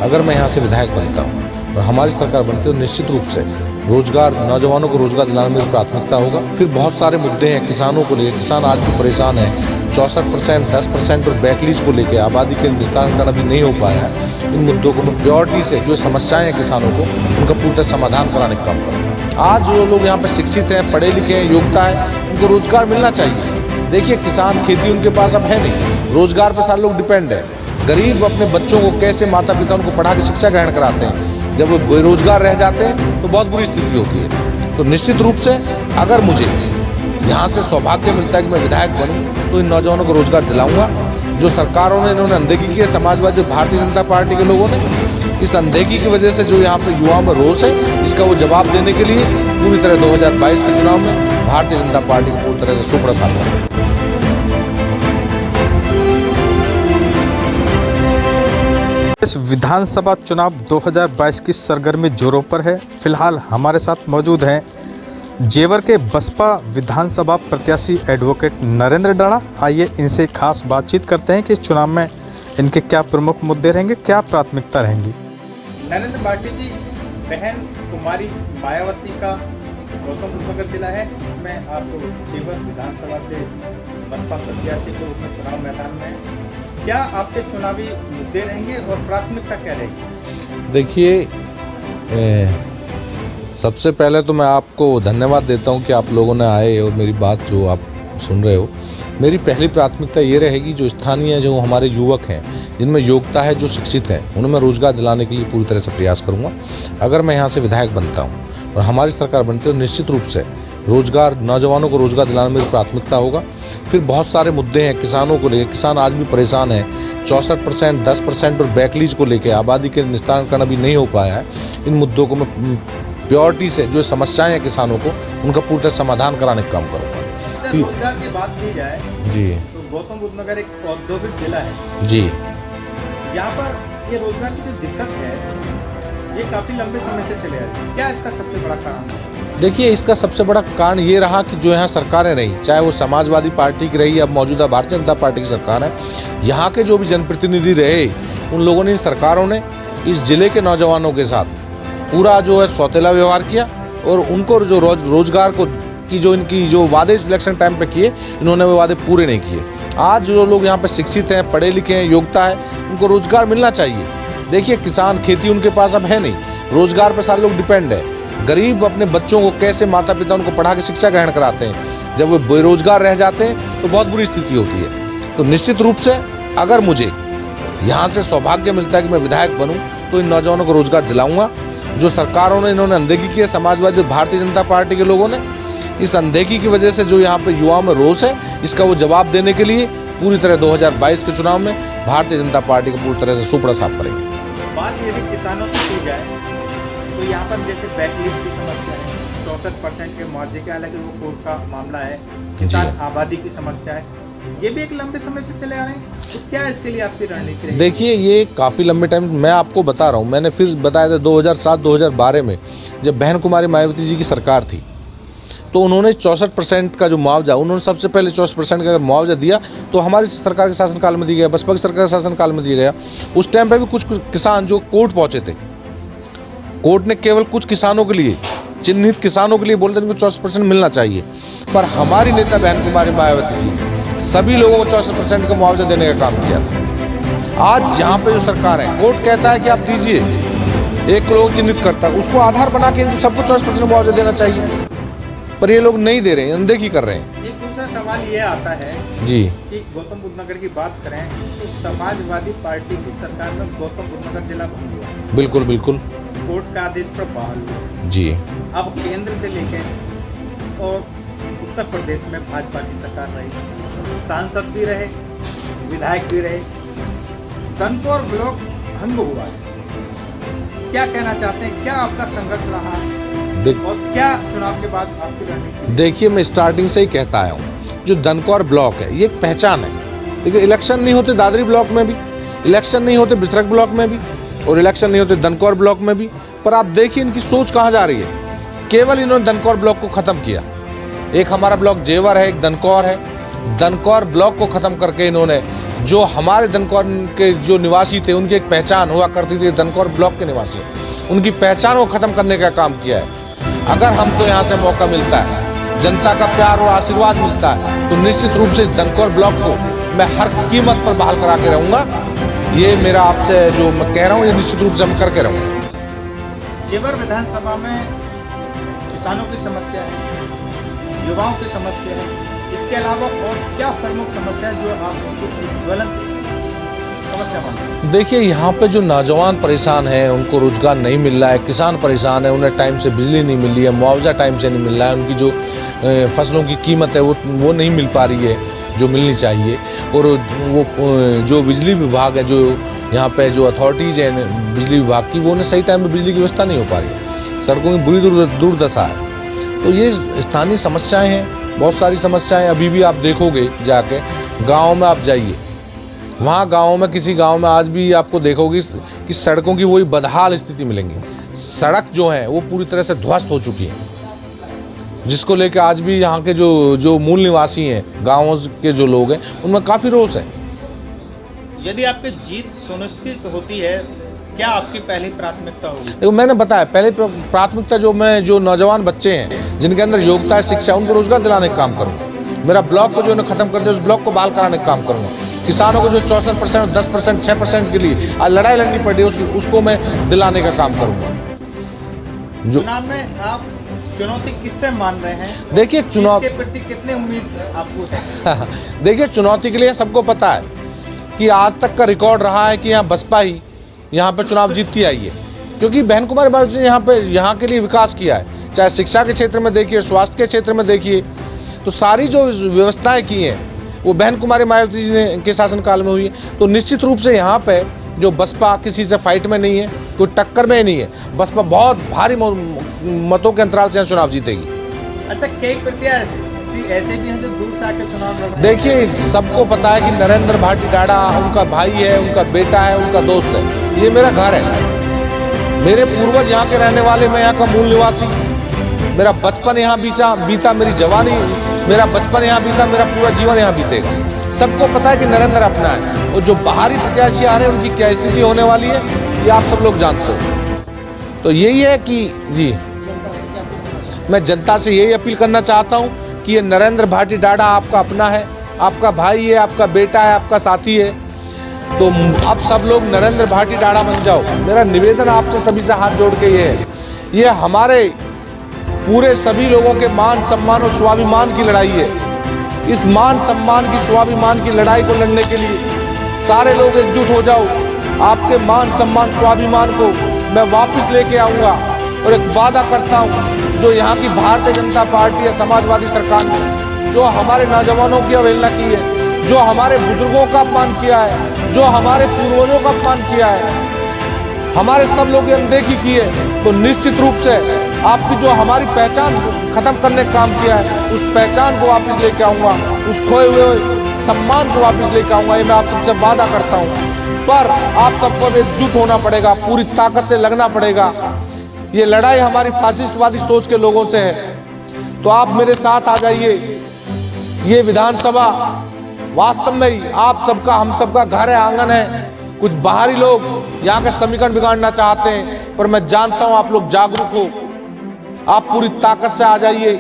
अगर मैं यहाँ से विधायक बनता हूँ और हमारी सरकार बनती है तो निश्चित रूप से रोजगार, नौजवानों को रोजगार दिलाना मेरी प्राथमिकता होगा। फिर बहुत सारे मुद्दे हैं किसानों को लेकर, किसान आज भी परेशान है। 64%, 10% और बैकलीज को लेकर आबादी के विस्तारीकरण अभी नहीं हो पाया है। इन मुद्दों को मैं प्योरिटी से, जो समस्याएं हैं किसानों को, उनका पूरी तरह समाधान कराने का काम करूँगा। आज जो लोग यहाँ पे शिक्षित हैं, पढ़े लिखे हैं, योग्यता है, उनको रोजगार मिलना चाहिए। देखिए, किसान, खेती उनके पास अब है नहीं, रोजगार पर सारे लोग डिपेंड है। गरीब अपने बच्चों को कैसे माता पिता उनको पढ़ा के शिक्षा ग्रहण कराते हैं, जब वो बेरोजगार रह जाते हैं तो बहुत बुरी स्थिति होती है। तो निश्चित रूप से अगर मुझे यहाँ से सौभाग्य मिलता है कि मैं विधायक बनूँ तो इन नौजवानों को रोजगार दिलाऊंगा। जो सरकारों ने इन्होंने अनदेखी की है, समाजवादी भारतीय जनता पार्टी के लोगों ने, इस अनदेखी की वजह से जो यहाँ पे युवाओं में रोष है, इसका वो जवाब देने के लिए पूरी तरह 2022 के चुनाव में भारतीय जनता पार्टी को पूरी तरह से सुपड़ा साफ करेंगे। इस विधानसभा चुनाव 2022 की सरगर्मी जोरों पर है। फिलहाल हमारे साथ मौजूद हैं जेवर के बसपा विधानसभा प्रत्याशी एडवोकेट नरेंद्र डाड़ा। आइए इनसे खास बातचीत करते हैं कि इस चुनाव में इनके क्या प्रमुख मुद्दे रहेंगे, क्या प्राथमिकता रहेंगी। नरेंद्र भाटी जी, बहन कुमारी मायावती का गौतम बुद्ध नगर जिला है, इसमें आप जेवर विधानसभा से बसपा प्रत्याशी के रूप में चुनाव मैदान में हैं। क्या आपके चुनावी मुद्दे रहेंगे और प्राथमिकता क्या रहेगी? देखिए, सबसे पहले तो मैं आपको धन्यवाद देता हूं कि आप लोगों ने आए और मेरी बात जो आप सुन रहे हो। मेरी पहली प्राथमिकता ये रहेगी, जो स्थानीय, जो हमारे युवक हैं, जिनमें योग्यता है, जो शिक्षित हैं, उन्हें मैं रोज़गार दिलाने के लिए पूरी तरह से प्रयास करूँगा। अगर मैं यहाँ से विधायक बनता हूँ और हमारी सरकार बनती है तो निश्चित रूप से रोजगार, नौजवानों को रोजगार दिलाना मेरी प्राथमिकता होगा। फिर बहुत सारे मुद्दे हैं किसानों को लेकर, किसान आज भी परेशान है। 64%, 10% और बैकलीज को लेकर आबादी के विस्तारीकरण अभी नहीं हो पाया है। इन मुद्दों को मैं प्योरिटी से, जो समस्याएं हैं किसानों को, उनका पूरी तरह समाधान कराने का काम करूँगा। रोजगार की बात की जाए जी, तो गौतम बुद्ध नगर एक औद्योगिक जिला है जी। यहाँ पर ये रोजगार की जो दिक्कत है, ये काफी लंबे समय से चले आ रही है। क्या इसका सबसे बड़ा कारण है? देखिए, इसका सबसे बड़ा कारण ये रहा कि जो यहाँ सरकारें रही, चाहे वो समाजवादी पार्टी की रही, अब मौजूदा भारतीय जनता पार्टी की सरकार है, यहाँ के जो भी जनप्रतिनिधि रहे, उन लोगों ने, इन सरकारों ने इस जिले के नौजवानों के साथ पूरा जो है सौतेला व्यवहार किया और उनको जो रोजगार को की जो इनकी जो वादे इलेक्शन टाइम पे किए, इन्होंने वो वादे पूरे नहीं किए। आज जो लोग यहाँ पे शिक्षित हैं, पढ़े लिखे हैं, योग्यता है, उनको रोजगार मिलना चाहिए। देखिए, किसान, खेती उनके पास अब है नहीं, रोजगार पर सारे लोग डिपेंड है। गरीब अपने बच्चों को कैसे माता पिता उनको पढ़ा के शिक्षा ग्रहण कराते हैं, जब वो बेरोजगार रह जाते हैं तो बहुत बुरी स्थिति होती है। तो निश्चित रूप से अगर मुझे यहाँ से सौभाग्य मिलता है कि मैं विधायक बनूँ तो इन नौजवानों को रोजगार दिलाऊंगा। जो सरकारों ने इन्होंने अनदेखी की है, समाजवादी भारतीय जनता पार्टी के लोगों ने, इस अनदेखी की वजह से जो यहाँ पे युवाओं में रोष है, इसका वो जवाब देने के लिए पूरी तरह 2022 के चुनाव में भारतीय जनता पार्टी को पूरी तरह से सुपड़ा साफ करेंगे। बात यदि किसानों की की जाए तो यहाँ पर जैसे बैकलीज की समस्या है, 64% के मुआवजे के, हालांकि वो कोर्ट का मामला है, किसान आबादी की समस्या है, ये भी एक लंबे समय से चले आ रहे हैं। तो क्या इसके लिए आपकी रणनीति रहेगी? देखिए, ये काफ़ी लंबे टाइम, मैं आपको बता रहा हूँ, मैंने फिर बताया था 2007-2012 में जब बहन कुमारी मायावती जी की सरकार थी तो उन्होंने 64% का जो मुआवजा, उन्होंने सबसे पहले 64% का मुआवजा दिया तो हमारी सरकार के शासनकाल में दिया गया, बसपा की सरकार के शासनकाल में दिया गया। उस टाइम पे भी कुछ किसान जो कोर्ट पहुंचे थे, कोर्ट ने केवल कुछ किसानों के लिए, चिन्हित किसानों के लिए बोलते थे कि 64% मिलना चाहिए, पर हमारी नेता बहन कुमारी मायावती जी ने सभी लोगों को 64% का मुआवजा देने का काम किया था। आज यहाँ पे जो सरकार है, कोर्ट कहता है कि आप दीजिए, एक लोग चिन्हित करता है, उसको आधार बना के इनको सबको 64% मुआवजा देना चाहिए, पर ये लोग नहीं दे रहे हैं, अनदेखी कर रहे हैं। एक दूसरा सवाल ये आता है जी कि गौतम बुद्ध नगर की बात करें तो समाजवादी पार्टी की सरकार में गौतम बुद्ध नगर जिला बन गया। बिल्कुल बिल्कुल। कोर्ट का आदेश पर बहाल हुआ। जी। अब केंद्र से लेके और उत्तर प्रदेश में भाजपा की सरकार रही, सांसद भी रहे, विधायक भी रहे, तनपुर ब्लॉक भंग हुआ है। क्या कहना चाहते हैं, क्या आपका संघर्ष रहा है और क्या चुनाव के बाद आपकी रणनीति? देखिए, मैं स्टार्टिंग से ही कहता आया हूँ, जो दनकौर ब्लॉक है ये एक पहचान है। देखिए, इलेक्शन नहीं होते दादरी ब्लॉक में भी, इलेक्शन नहीं होते बिसरक ब्लॉक में भी, और इलेक्शन नहीं होते दनकौर ब्लॉक में भी, पर आप देखिए इनकी सोच कहाँ जा रही है। केवल इन्होंने दनकौर ब्लॉक को ख़त्म किया। एक हमारा ब्लॉक जेवर है, एक दनकौर है। दनकौर ब्लॉक को ख़त्म करके इन्होंने जो हमारे दनकौर के जो निवासी थे उनकी एक पहचान हुआ करती थी, दनकौर ब्लॉक के निवासी, उनकी पहचान को ख़त्म करने का काम किया है। अगर हमको यहाँ से मौका मिलता है, जनता का प्यार और आशीर्वाद मिलता है, तो निश्चित रूप से इस दनकौर ब्लॉक को मैं हर कीमत पर बहाल करा के रहूँगा। ये मेरा आपसे जो मैं कह रहा हूँ, ये निश्चित रूप से मैं करके रहूँगा। जेवर विधानसभा में किसानों की समस्या है, युवाओं की समस्या है, इसके अलावा और क्या प्रमुख समस्या है जो आप उसको ज्वलंत समस्या मानते हैं? देखिए, यहाँ पे जो नौजवान परेशान हैं, उनको रोजगार नहीं मिल रहा है, किसान परेशान है, उन्हें टाइम से बिजली नहीं मिल रही है, मुआवजा टाइम से नहीं मिल रहा है, उनकी जो फसलों की कीमत है वो नहीं मिल पा रही है जो मिलनी चाहिए। और वो जो बिजली विभाग है, जो यहाँ पे जो अथॉरिटीज़ हैं बिजली विभाग की, वो उन्हें सही टाइम पे बिजली की व्यवस्था नहीं हो पा रही है, सड़कों की बुरी दुर्दशा है। तो ये स्थानीय समस्याएं हैं, बहुत सारी समस्याएं। अभी भी आप देखोगे जाके गाँव में, आप जाइए वहाँ गाँव में, किसी गाँव में आज भी आपको देखोगे कि सड़कों की वही बदहाल स्थिति मिलेंगी। सड़क जो है वो पूरी तरह से ध्वस्त हो चुकी है, जिसको लेकर आज भी यहाँ के जो मूल निवासी हैं, गाँवों के जो लोग हैं, उनमें काफ़ी रोष है। यदि आपकी जीत सुनिश्चित होती है, क्या आपकी पहली प्राथमिकता होगी? देखो, मैंने बताया पहले प्राथमिकता जो नौजवान बच्चे हैं जिनके अंदर योग्यता है, शिक्षा, उनको रोजगार दिलाने का काम करूँगा। मेरा ब्लॉक को जो उन्हें खत्म कर दिया, उस ब्लॉक को बहाल कराने का काम करूँगा। किसानों को जो 64%, 10%, 6% के लिए आज लड़ाई लड़नी पड़ रही है, उसको मैं दिलाने का काम करूँगा। चुनाव में आप चुनौती किससे मान रहे हैं? देखिए, चुनाव के प्रति कितनी उम्मीद आपको है? देखिए, चुनौती के लिए सबको पता है कि आज तक का रिकॉर्ड रहा है कि यहाँ बसपा ही यहाँ पे चुनाव जीतती आई है, क्योंकि बहन कुमारी मायावती ने यहाँ के लिए विकास किया है। चाहे शिक्षा के क्षेत्र में देखिए, स्वास्थ्य के क्षेत्र में देखिए, तो सारी जो व्यवस्थाएं की हैं वो बहन कुमारी मायावती जी ने के शासनकाल में हुई है। तो निश्चित रूप से यहाँ पे जो बसपा किसी से फाइट में नहीं है, कोई टक्कर में नहीं है, बसपा बहुत भारी मतों के अंतराल से चुनाव जीतेगी। अच्छा, कई प्रत्याशी ऐसे भी हैं जो दूर से आकर चुनाव लड़ रहे हैं? देखिए, सबको पता है कि नरेंद्र भाटी टाड़ा उनका भाई है, उनका बेटा है, उनका दोस्त है। ये मेरा घर है, मेरे पूर्वज यहाँ के रहने वाले, मैं यहाँ का मूल निवासी, मेरा बचपन यहाँ बीता, मेरी जवानी, मेरा बचपन यहाँ बीता, मेरा पूरा जीवन यहाँ बीतेगा। सबको पता है कि नरेंद्र अपना है, और जो बाहरी प्रत्याशी आ रहे हैं उनकी क्या स्थिति होने वाली है, ये आप सब लोग जानते हो। तो यही है कि जी, मैं जनता से यही अपील करना चाहता हूँ कि ये नरेंद्र भाटी टाड़ा आपका अपना है, आपका भाई है, आपका बेटा है, आपका साथी है। तो अब सब लोग नरेंद्र भाटी टाड़ा बन जाओ। मेरा निवेदन आपसे सभी से हाथ जोड़ के ये है, ये हमारे पूरे सभी लोगों के मान सम्मान और स्वाभिमान की लड़ाई है। इस मान सम्मान की, स्वाभिमान की लड़ाई को लड़ने के लिए सारे लोग एकजुट हो जाओ। आपके मान सम्मान स्वाभिमान को मैं वापस लेके आऊँगा, और एक वादा करता हूँ, जो यहाँ की भारतीय जनता पार्टी या समाजवादी सरकार ने जो हमारे नौजवानों की अवहेलना की है, जो हमारे बुजुर्गों का अपमान किया है, जो हमारे पूर्वजों का अपमान किया है, हमारे सब लोगों की अनदेखी की है, तो निश्चित रूप से आपकी जो हमारी पहचान खत्म करने का काम किया है, उस पहचान को वापस लेके आऊँगा, उस खोए हुए सम्मान को वापस लेके आऊँगा। ये मैं आप सबसे वादा करता हूँ। पर आप सबको एकजुट होना पड़ेगा, पूरी ताकत से लगना पड़ेगा। ये लड़ाई हमारी फासिस्टवादी सोच के लोगों से है, तो आप मेरे साथ आ जाइए। ये विधानसभा वास्तव में ही आप सबका, हम सबका घर है, आंगन है। कुछ बाहरी लोग यहाँ के समीकरण बिगाड़ना चाहते हैं, पर मैं जानता हूँ आप लोग जागरूक हो, आप पूरी ताकत से आ जाइए।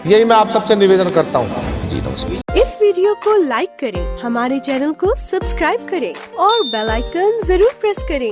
यही मैं आप सबसे निवेदन करता हूँ। जी नमस्कार। इस वीडियो को लाइक करें, हमारे चैनल को सब्सक्राइब करें और बेल आइकन जरूर प्रेस करें